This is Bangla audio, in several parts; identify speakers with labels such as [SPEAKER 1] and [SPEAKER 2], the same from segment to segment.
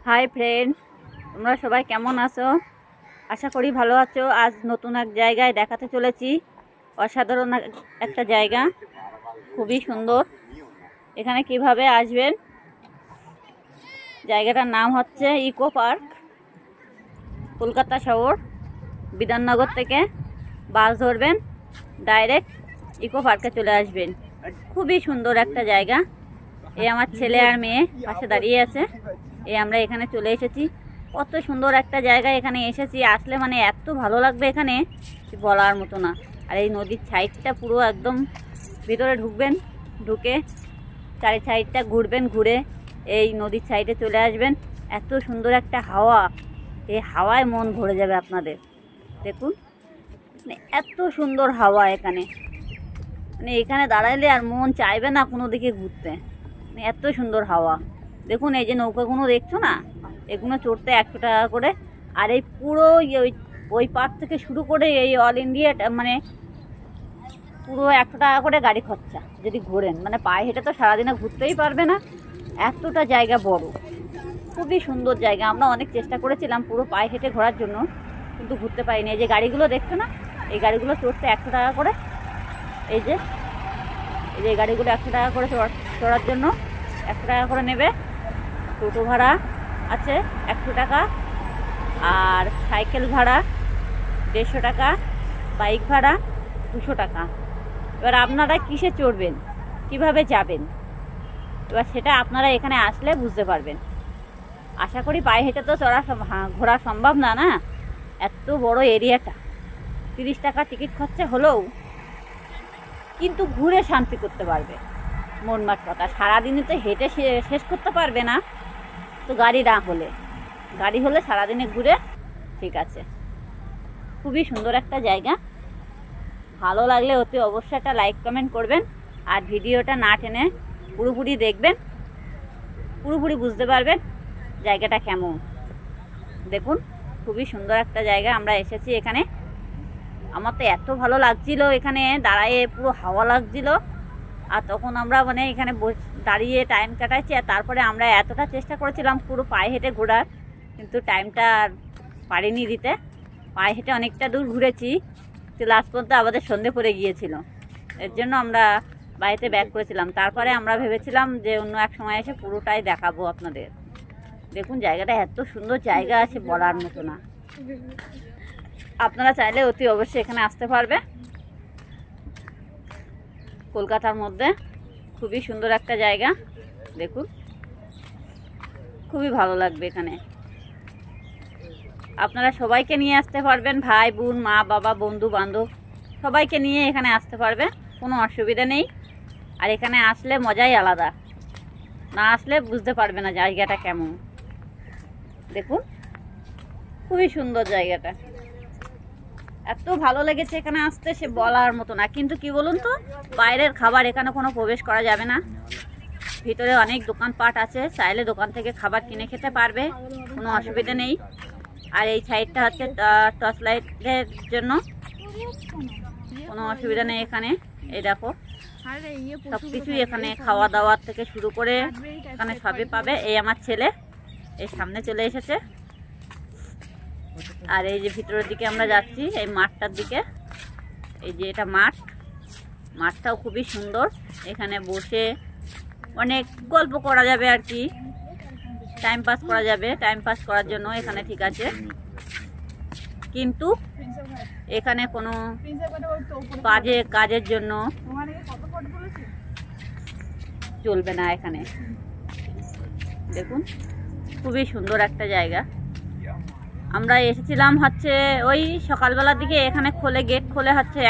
[SPEAKER 1] হাই ফ্রেন্ড, তোমরা সবাই কেমন আছো? আশা করি ভালো আছো। আজ নতুন এক জায়গায় দেখাতে চলেছি। অসাধারণ একটা জায়গা, খুবই সুন্দর। এখানে কিভাবে আসবেন? জায়গাটার নাম হচ্ছে ইকো পার্ক। কলকাতা শহর বিধাননগর থেকে বাস ধরবেন, ডাইরেক্ট ইকো পার্কে চলে আসবেন। খুবই সুন্দর একটা জায়গা। এই আমার ছেলে আর মেয়ে পাশে দাঁড়িয়ে আছে। আমরা এখানে চলে এসেছি। কত সুন্দর একটা জায়গা, এখানে এসেছি। আসলে মানে এত ভালো লাগবে এখানে, বলার মতো না। আর এই নদীর সাইডটা পুরো একদম ভিতরে ঢুকবেন, ঢুকে চারি সাইডটা ঘুরবেন, ঘুরে এই নদীর সাইডে চলে আসবেন। এত সুন্দর একটা হাওয়া, এই হাওয়ায় মন ভরে যাবে আপনাদের। দেখুন, মানে এত সুন্দর হাওয়া এখানে, মানে এখানে দাঁড়াইলে আর মন চাইবে না কোনো দিকে ঘুরতে। মানে এত সুন্দর হাওয়া। দেখুন, এই যে নৌকাগুলো দেখছো না, এগুলো চড়তে 100 টাকা করে। আর এই পুরো ওই পার্ক থেকে শুরু করে এই অল ইন্ডিয়া মানে পুরো 100 টাকা করে গাড়ি খরচা যদি ঘোরেন। মানে পায়ে হেঁটে তো সারাদিনে ঘুরতেই পারবে না, এতটা জায়গা বড়। খুবই সুন্দর জায়গা। আমরা অনেক চেষ্টা করেছিলাম পুরো পায়ে হেঁটে ঘোরার জন্য, কিন্তু ঘুরতে পারিনি। এই যে গাড়িগুলো দেখছো না, এই গাড়িগুলো চড়তে 100 টাকা করে। এই যে গাড়িগুলো 100 টাকা করে চড়ার জন্য 100 টাকা করে নেবে। টোটো ভাড়া আছে 100 টাকা, আর সাইকেল ভাড়া 150 টাকা, বাইক ভাড়া 200 টাকা। এবার আপনারা কিসে চড়বেন, কিভাবে যাবেন, এবার সেটা আপনারা এখানে আসলে বুঝতে পারবেন। আশা করি পায়ে হেঁটে তো ঘোরা সম্ভব না, না এত বড় এরিয়াটা। 30 টাকা টিকিট খরচা হলেও কিন্তু ঘুরে শান্তি করতে পারবে। মন মাট কথা, সারাদিনে তো হেঁটে শেষ করতে পারবে না। তো গাড়ি হলে সারাদিনে ঘুরে ঠিক আছে। খুবই সুন্দর একটা জায়গা। ভালো লাগলে অতি অবশ্যই একটা লাইক কমেন্ট করবেন। আর ভিডিওটা না টেনে পুরোপুরি দেখবেন, পুরোপুরি বুঝতে পারবেন জায়গাটা কেমন। দেখুন, খুবই সুন্দর একটা জায়গা। আমরা এসেছি এখানে, আমার তো এত ভালো লাগছিল এখানে দাঁড়ায়ে, পুরো হাওয়া লাগছিল। আর তখন আমরা মানে এখানে দাঁড়িয়ে টাইম কাটাচ্ছি। আর তারপরে আমরা এতটা চেষ্টা করেছিলাম পুরো পায়ে হেঁটে ঘোরার, কিন্তু টাইমটা পারিনি দিতে। পায়ে হেঁটে অনেকটা দূর ঘুরেছি, তো লাস্ট পর্যন্ত আমাদের সন্ধে পড়ে গিয়েছিল। এর জন্য আমরা বাড়িতে ব্যাক করেছিলাম। তারপরে আমরা ভেবেছিলাম যে অন্য এক সময় এসে পুরোটাই দেখাবো আপনাদের। দেখুন, জায়গাটা এত সুন্দর জায়গা আছে, বলার মতো না। আপনারা চাইলে অতি অবশ্যই এখানে আসতে পারবে। কলকাতার মধ্যে খুবই সুন্দর একটা জায়গা। দেখুন, খুবই ভালো লাগবে এখানে। আপনারা সবাইকে নিয়ে আসতে পারবেন, ভাই বোন, মা বাবা, বন্ধু বান্ধব সবাইকে নিয়ে এখানে আসতে পারবে, কোনো অসুবিধা নেই। আর এখানে আসলে মজাই আলাদা, না আসলে বুঝতে পারবে না জায়গাটা কেমন। দেখুন, খুবই সুন্দর জায়গাটা। এত ভালো লেগেছে এখানে আসতে, সে বলার মতো না। কিন্তু কি বলুন তো, বাইরের খাবার এখানে কোনো প্রবেশ করা যাবে না। ভিতরে অনেক দোকানপাট আছে, চাইলে দোকান থেকে খাবার কিনে খেতে পারবে, কোনো অসুবিধা নেই। আর এই সাইডটা হচ্ছে টর্চ লাইটের জন্য, কোনো অসুবিধা নেই এখানে। এই দেখো, সব কিছুই এখানে, খাওয়া দাওয়ার থেকে শুরু করে এখানে সবই পাবে। এই আমার ছেলে এই সামনে চলে এসেছে। আর এই যে ভিতরের দিকে আমরা যাচ্ছি, এই মাঠটার দিকে। এই যে এটা মাঠটাও খুবই সুন্দর। এখানে বসে অনেক গল্প করা যাবে আর কি, টাইম পাস করা যাবে। টাইম পাস করার জন্য এখানে ঠিক আছে, কিন্তু এখানে কোনো কাজের জন্য চলবে না এখানে। দেখুন, খুবই সুন্দর একটা জায়গা। আমরা এসেছিলাম হচ্ছে ওই সকালবেলার দিকে। এখানে গেট খোলে হচ্ছে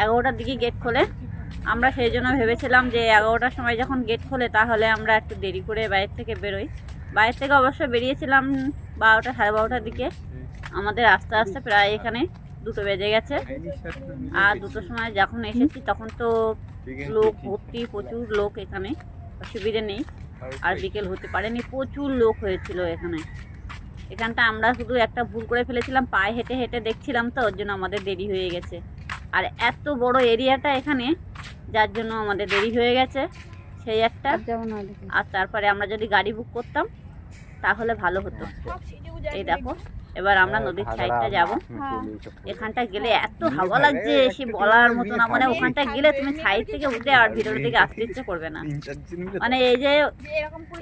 [SPEAKER 1] 11টার দিকে গেট খোলে। আমরা সেই জন্য ভেবেছিলাম যে 11টার সময় যখন গেট খোলে তাহলে আমরা একটু দেরি করে বাইরের থেকে বেরোই। বাইরের থেকে অবশ্য বেরিয়েছিলাম 12টা, সাড়ে 12টার দিকে। আমাদের আস্তে আস্তে প্রায় এখানে 2টো বেজে গেছে। আর 2টোর সময় যখন এসেছি তখন তো লোক ভর্তি, প্রচুর লোক এখানে, অসুবিধে নেই। আর বিকেল হতে পারেনি, প্রচুর লোক হয়েছিল এখানটা। আমরা শুধু একটা ভুল করে ফেলেছিলাম, পায়ে হেঁটে হেঁটে দেখছিলাম, তো ওর জন্য আমাদের দেরি হয়ে গেছে। আর এত বড় এরিয়াটা এখানে, যার জন্য আমাদের দেরি হয়ে গেছে সেই একটা। আর তারপরে আমরা যদি গাড়ি বুক করতাম তাহলে ভালো হতো। এই দেখো এবার আমরা নদীর সাইডটা যাব। এখানটা গেলে এত হাওয়া লাগছে সে বলার মতো না, মানে ওখানটা গেলে তুমি সাইড থেকে উঠে আর ভিতরের দিকে আসতে ইচ্ছে করবে না। মানে এই যে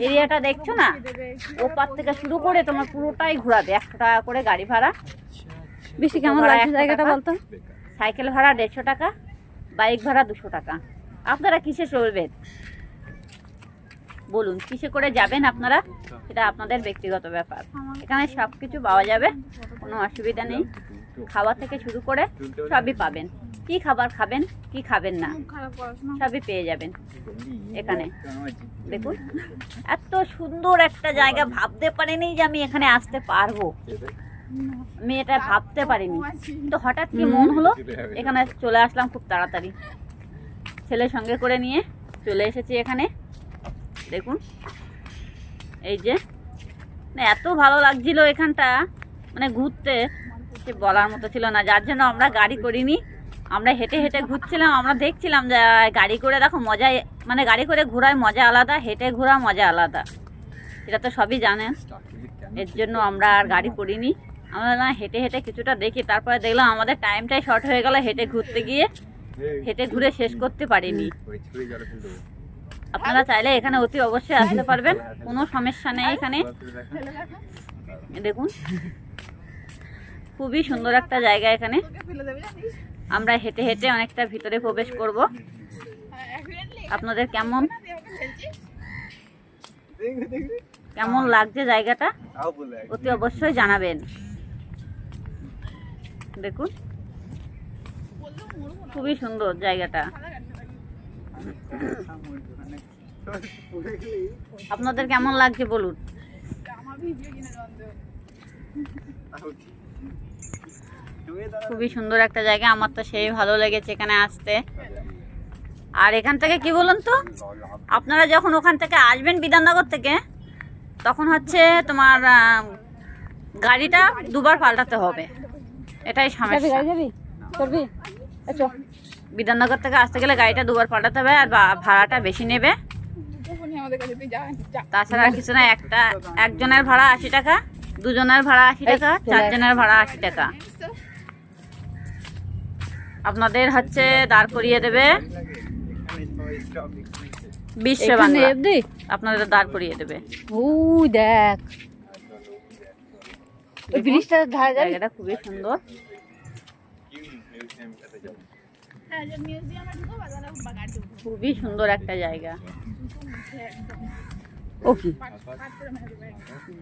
[SPEAKER 1] এরিয়াটা দেখছো না, ওপার থেকে শুরু করে তোমার পুরোটাই ঘোরাবে। 100 টাকা করে গাড়ি ভাড়া।
[SPEAKER 2] বেশি কেমন লাগছে জায়গাটা বলতো?
[SPEAKER 1] সাইকেল ভাড়া 150 টাকা, বাইক ভাড়া 200 টাকা। আপনারা কিসে চলবেন বলুন, কিসে করে যাবেন আপনারা, সেটা আপনাদের ব্যক্তিগত ব্যাপার। এখানে সব কিছু পাওয়া যাবে, কোনো অসুবিধা নেই। খাওয়া থেকে শুরু করে সবই পাবেন। কি খাবার খাবেন কি খাবেন না সবই পেয়ে যাবেন এখানে। দেখুন এত সুন্দর একটা জায়গা, ভাবতে পারিনি যে আমি এখানে আসতে পারবো। আমি এটা ভাবতে পারিনি, তো হঠাৎ কি মন হলো এখানে চলে আসলাম খুব তাড়াতাড়ি। ছেলের সঙ্গে করে নিয়ে চলে এসেছি এখানে। দেখুন এই যে মানে এত ভালো লাগছিল এখানটা, মানে ঘুরতে সে বলার মতো ছিল না। যার জন্য আমরা গাড়ি করিনি, আমরা হেঁটে হেঁটে ঘুরছিলাম। আমরা দেখছিলাম যে গাড়ি করে দেখো মজা, মানে গাড়ি করে ঘোরার মজা আলাদা, হেঁটে ঘোরা মজা আলাদা, এটা তো সবই জানেন। এর জন্য আমরা আর গাড়ি করিনি, আমরা না হেঁটে হেঁটে কিছুটা দেখি। তারপরে দেখলাম আমাদের টাইমটাই শর্ট হয়ে গেল হেঁটে ঘুরতে গিয়ে, হেঁটে ঘুরে শেষ করতে পারিনি। আপনারা চাইলে এখানে অতি অবশ্যই আসতে পারবেন, কোনো সমস্যা নেই এখানে। দেখুন খুবই সুন্দর একটা জায়গা এখানে। আমরা হেঁটে হেঁটে অনেকটা ভিতরে প্রবেশ করব। আপনাদের কেমন কেমন লাগছে জায়গাটা অতি অবশ্যই জানাবেন। দেখুন খুবই সুন্দর জায়গাটা। আপনাদের কেমন লাগছে বলুন। খুবই সুন্দর একটা জায়গা, আমার তো সেই ভালো লেগেছে এখানে আসতে। আর এখান থেকে কি বলুন তো, আপনারা যখন ওখান থেকে আসবেন বিধাননগর থেকে, তখন হচ্ছে তোমার গাড়িটা দুবার পাল্টাতে হবে, এটাই সমস্যা। বিধাননগর থেকে আসতে গেলে গাড়িটা দুবার পাল্টাতে হবে, আর ভাড়াটা বেশি নেবে। তাছাড়া আর কিছু না, একজনের ভাড়া 80 টাকা, দুজনের ভাড়া 80 টাকা, 4 জনের ভাড়া 80 টাকা। আপনাদের হচ্ছে দাঁড় করিয়ে দেবে 20 বাংলা, আপনাদের দাঁড় করিয়ে দেবে।
[SPEAKER 2] দেখ ওই ব্রিজটার ধারে
[SPEAKER 1] জায়গাটা খুবই সুন্দর। খুবই সুন্দর একটা জায়গা।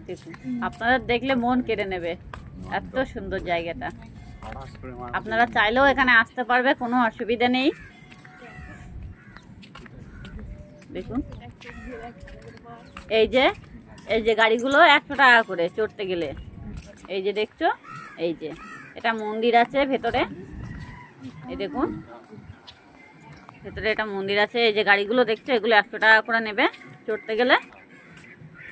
[SPEAKER 1] দেখুন আপনারা দেখলে মন কেড়ে নেবে, এত সুন্দর জায়গাটা। আপনারা চাইলেও এখানে আসতে পারবে, কোনো অসুবিধা নেই। দেখুন এই যে গাড়িগুলো 100 টাকা করে চড়তে গেলে। এই যে দেখছো, এই যে এটা মন্দির আছে ভেতরে, এই দেখুন ভেতরে এটা মন্দির আছে। এই যে গাড়িগুলো দেখছো, এগুলো 100 টাকা করে নেবে চড়তে গেলে।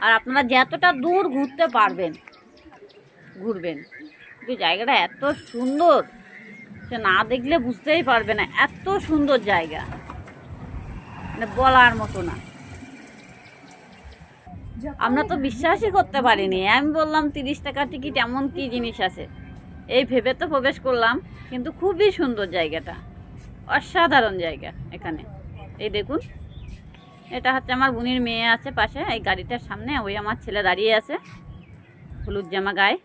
[SPEAKER 1] আর আপনারা যতটা দূর ঘুরতে পারবেন ঘুরবেন, কিন্তু জায়গাটা এত সুন্দর সে না দেখলে বুঝতেই পারবে না, এত সুন্দর জায়গা, মানে বলার মতো না। আমরা তো বিশ্বাসই করতে পারিনি। আমি বললাম 30 টাকা টিকিট, এমন কি জিনিস আছে এই ভেবে তো প্রবেশ করলাম। কিন্তু খুবই সুন্দর জায়গাটা, অসাধারণ জায়গা এখানে। এই দেখুন এটা হচ্ছে আমার বোনের মেয়ে আছে পাশে, এই গাড়িটার সামনে ওই আমার ছেলে দাঁড়িয়ে আছে হলুদ জামা গায়ে।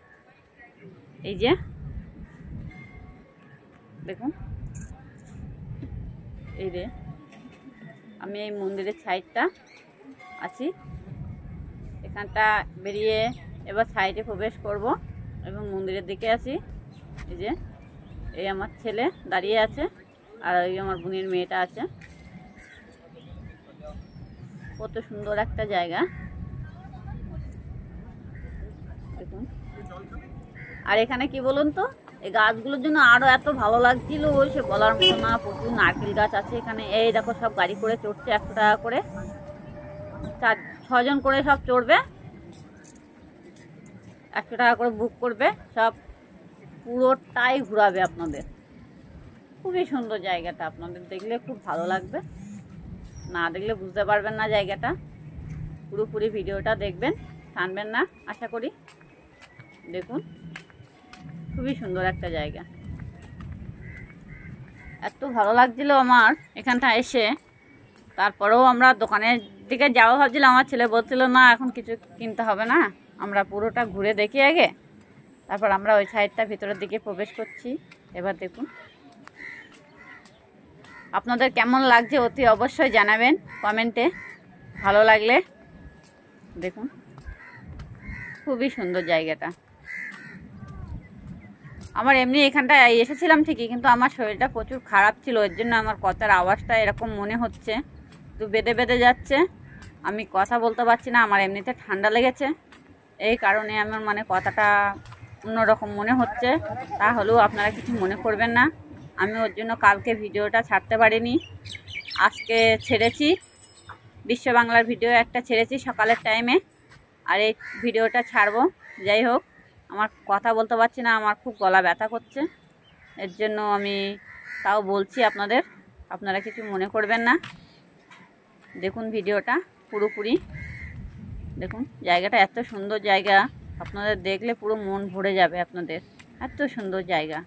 [SPEAKER 1] এই যে দেখুন, এই রে আমি এই মন্দিরের সাইডটা আছি, এখানটা বেরিয়ে এবার সাইডে প্রবেশ করব এবং মন্দিরের দিকে আসি। এই যে এই আমার ছেলে দাঁড়িয়ে আছে, আর ওই আমার বোনের মেয়েটা আছে। কত সুন্দর একটা জায়গা দেখুন। আর এখানে কি বলুন তো, এই গাছগুলোর জন্য আরো এত ভালো লাগছিল সে বলার মতো না। প্রচুর নারকেল গাছ আছে এখানে। এই দেখো সব গাড়ি করে চড়ছে 100 টাকা করে, 4-6 জন করে সব চড়বে, 100 টাকা করে বুক করবে, সব পুরোটাই ঘোরাবে আপনাদের। খুবই সুন্দর জায়গাটা, আপনাদের দেখলে খুব ভালো লাগবে, না দেখলে বুঝতে পারবেন না জায়গাটা। পুরোপুরি ভিডিওটা দেখবেন টানবেন না আশা করি। দেখুন খুবই সুন্দর একটা জায়গা। এত ভালো লাগছিল আমার এখানটা এসে। তারপরেও আমরা দোকানের দিকে যাওয়া ভাবছিলাম, আমার ছেলে বলছিল না এখন কিছু কিনতে হবে না, আমরা পুরোটা ঘুরে দেখি আগে, তারপর আমরা ওই সাইডটা ভিতরের দিকে প্রবেশ করছি। এবার দেখুন আপনাদের কেমন লাগছে অতি অবশ্যই জানাবেন কমেন্টে, ভালো লাগলে। দেখুন খুবই সুন্দর জায়গাটা। আমার এমনি এখানটায় এসেছিলাম ঠিকই, কিন্তু আমার শরীরটা প্রচুর খারাপ ছিল, এর জন্য আমার কথার আওয়াজটা এরকম মনে হচ্ছে, তো বেঁধে বেঁধে যাচ্ছে, আমি কথা বলতে পারছি না। আমার এমনিতে ঠান্ডা লেগেছে, এই কারণে আমার মানে কথাটা অন্যরকম মনে হচ্ছে। তাহলেও আপনারা কিছু মনে করবেন না, আমি ওর জন্য কালকে ভিডিওটা ছাড়তে পারিনি, আজকে ছেড়েছি। বিশ্ব বাংলার ভিডিও একটা ছেড়েছি সকালের টাইমে, আর এই ভিডিওটা ছাড়বো। যাই হোক, আমার কথা বলতে পারছি না, আমার খুব গলা ব্যথা করছে, এর জন্য আমি তাও বলছি আপনাদের, আপনারা কিছু মনে করবেন না। দেখুন ভিডিওটা পুরোপুরি দেখুন। জায়গাটা এত সুন্দর জায়গা, আপনাদের দেখলে পুরো মন ভরে যাবে আপনাদের, এত সুন্দর জায়গা।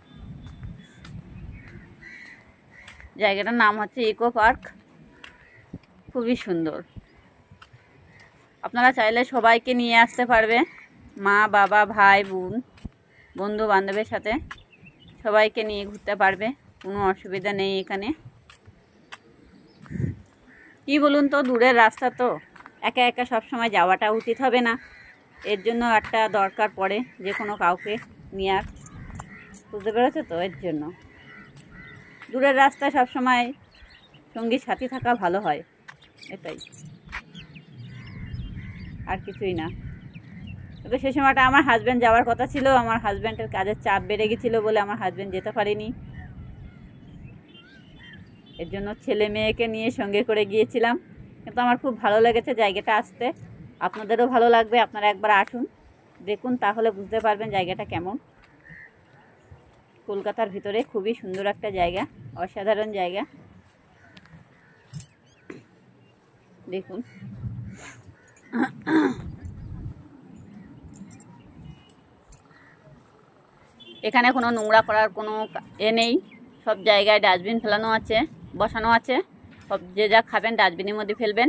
[SPEAKER 1] জায়গাটার নাম হচ্ছে ইকো পার্ক, খুবই সুন্দর। আপনারা চাইলে সবাইকে নিয়ে আসতে পারবে, মা বাবা ভাই বোন বন্ধু বান্ধবের সাথে সবাইকে নিয়ে ঘুরতে পারবে, কোনো অসুবিধা নেই এখানে। কি বলুন তো, দূরের রাস্তা তো একা একা সবসময় যাওয়াটা উচিত হবে না, এর জন্য একটা দরকার পড়ে যে কোনো কাউকে নেওয়ার, বুঝতে পেরেছো তো? এর জন্য দূরের রাস্তায় সবসময় সঙ্গী সাথী থাকা ভালো হয়, এটাই, আর কিছুই না। তবে সে সময়টা আমার হাজব্যান্ড যাওয়ার কথা ছিল, আমার হাজব্যান্ডের কাজের চাপ বেড়ে গেছিলো বলে আমার হাজব্যান্ড যেতে পারেনি, এর জন্য ছেলে মেয়েকে নিয়ে সঙ্গে করে গিয়েছিলাম। কিন্তু আমার খুব ভালো লেগেছে জায়গাটা আসতে, আপনাদেরও ভালো লাগবে, আপনারা একবার আসুন দেখুন, তাহলে বুঝতে পারবেন জায়গাটা কেমন। কলকাতার ভিতরে খুবই সুন্দর একটা জায়গা, অসাধারণ জায়গা। দেখুন এখানে কোনো নোংরা করার কোনো নেই, সব জায়গায় ডাস্টবিন ফেলানো আছে, বসানো আছে, সব যে যা খাবেন ডাস্টবিনের মধ্যে ফেলবেন,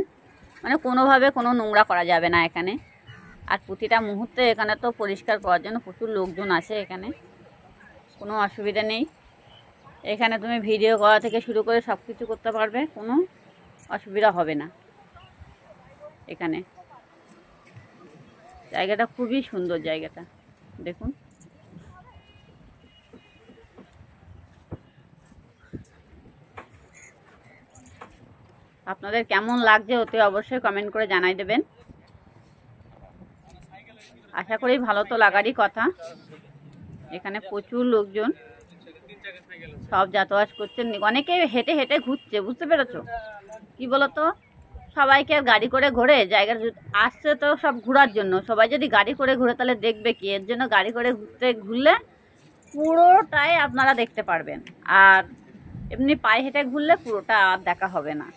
[SPEAKER 1] মানে কোনোভাবে কোনো নোংরা করা যাবে না এখানে। আর প্রতিটা মুহূর্তে এখানে তো পরিষ্কার করার জন্য প্রচুর লোকজন আসে, এখানে কোনো অসুবিধা নেই। এখানে তুমি ভিডিও করা থেকে শুরু করে সব কিছু করতে পারবে, কোনো অসুবিধা হবে না। এখানে জায়গাটা খুবই সুন্দর, জায়গাটা দেখুন। আপনাদের কেমন লাগছে অতি অবশ্যই কমেন্ট করে জানাই দেবেন। আশা করি ভালো তো লাগারই কথা। এখানে প্রচুর লোকজন সব যাতায়াত করছেন, অনেকে হেঁটে হেঁটে ঘুরছে, বুঝতে পেরেছো? কি বলতো, সবাইকে আর গাড়ি করে ঘোরে, জায়গা আসছে তো সব ঘোরার জন্য, সবাই যদি গাড়ি করে ঘুরে তাহলে দেখবে কি, এর জন্য গাড়ি করে ঘুরলে পুরোটাই আপনারা দেখতে পারবেন, আর এমনি পায়ে হেঁটে ঘুরলে পুরোটা আর দেখা হবে না,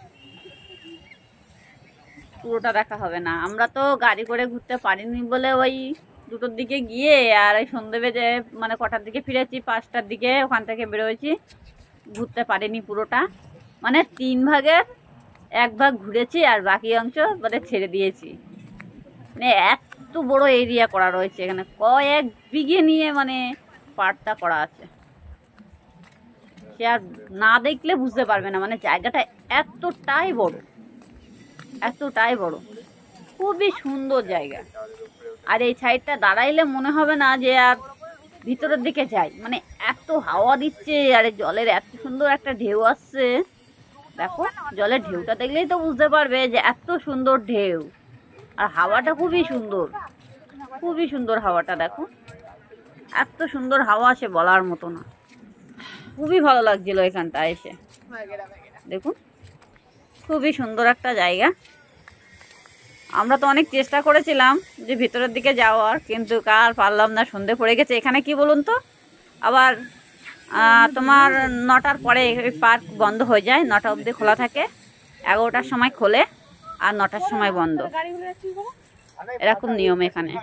[SPEAKER 1] পুরোটা দেখা হবে না। আমরা তো গাড়ি করে ঘুরতে পারিনি বলে ওই 2টোর দিকে গিয়ে আর ওই সন্ধে বেজে মানে কটার দিকে ফিরেছি, 5টার দিকে ওখান থেকে বেরোয়েছি, ঘুরতে পারিনি পুরোটা, মানে 3 ভাগের 1 ভাগ ঘুরেছি আর বাকি অংশ মানে ছেড়ে দিয়েছি। মানে এত বড় এরিয়া করা রয়েছে এখানে, কয়েক বিঘে নিয়ে মানে পার্কটা করা আছে, সে আর না দেখলে বুঝতে পারবে না, মানে জায়গাটা এতটাই বড়, এতটাই বড়, খুবই সুন্দর জায়গা। আর এই সাইডটা দাঁড়াইলে মনে হবে না যে আর ভিতরের দিকে যাই, মানে এত হাওয়া দিচ্ছে, আর জলের এত সুন্দর একটা ঢেউ আসছে, দেখো জলের ঢেউটা দেখলেই তো বুঝতে পারবে যে এত সুন্দর ঢেউ, আর হাওয়াটা খুবই সুন্দর, খুবই সুন্দর হাওয়াটা, দেখো এত সুন্দর হাওয়া আসে বলার মতো না, খুবই ভালো লাগছিল এখানটা এসে। দেখুন খুবই সুন্দর একটা জায়গা। আমরা তো অনেক চেষ্টা করেছিলাম যে ভিতরের দিকে যাওয়ার, কিন্তু কার পারলাম না, সন্ধে পড়ে গেছে। এখানে কি বলুন তো, আবার তোমার 9টার পরে এই পার্ক বন্ধ হয়ে যায়, 9টা অবধি খোলা থাকে, 11টার সময় খোলে আর 9টার সময় বন্ধ। এরকম নিয়ম এখানে।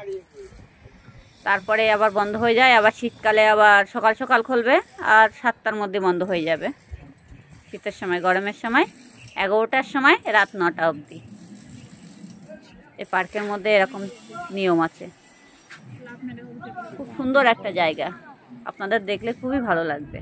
[SPEAKER 1] তারপরে আবার বন্ধ হয়ে যায়, আবার শীতকালে আবার সকাল সকাল খুলবে আর 7টার মধ্যে বন্ধ হয়ে যাবে শীতের সময়। গরমের সময় 11টার সময় রাত 9টা অবধি। এই পার্কের মধ্যে এরকম নিয়ম আছে। খুব সুন্দর একটা জায়গা, আপনাদের দেখলে খুবই ভালো লাগবে।